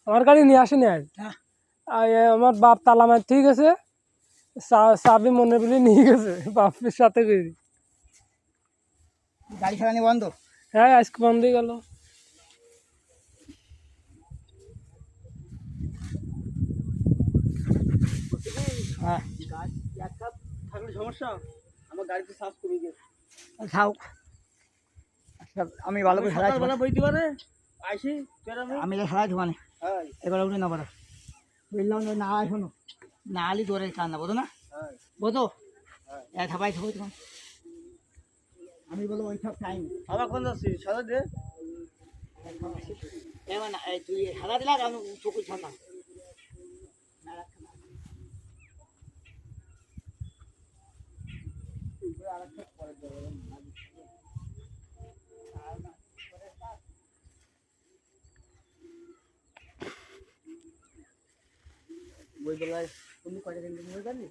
আমার গাড়ি নিয়ে আসেনি আর আমার বাপ তালা মার ঠিক আছে, চাবি মনে বলে নিয়ে গেছে বাপের সাথে করে। গাড়ি চালানি বন্ধ? হ্যাঁ আজকে বন্ধ হয়ে গেল। হ্যাঁ থাকলে সমস্যা, আমার গাড়িতে সাফ করে গেছে। খাও। আচ্ছা আমি ভালো করে খেলা সকালবেলা বইতে পারে আইসি আমি খেলাই মানে হ্যাঁ এবার উঠে না পারা বুঝলাম না শোনো না আলি দৌড়ে কান না বোধ না বোধো থাপাই থাকো তোমার আমি বলো ওই সব টাইম আবার কোন যাচ্ছি সাদা দে এবার না তুই খেলা দিলা আমি চকুর ছানা বই বেলায় তুমি কয়টা দিন জানি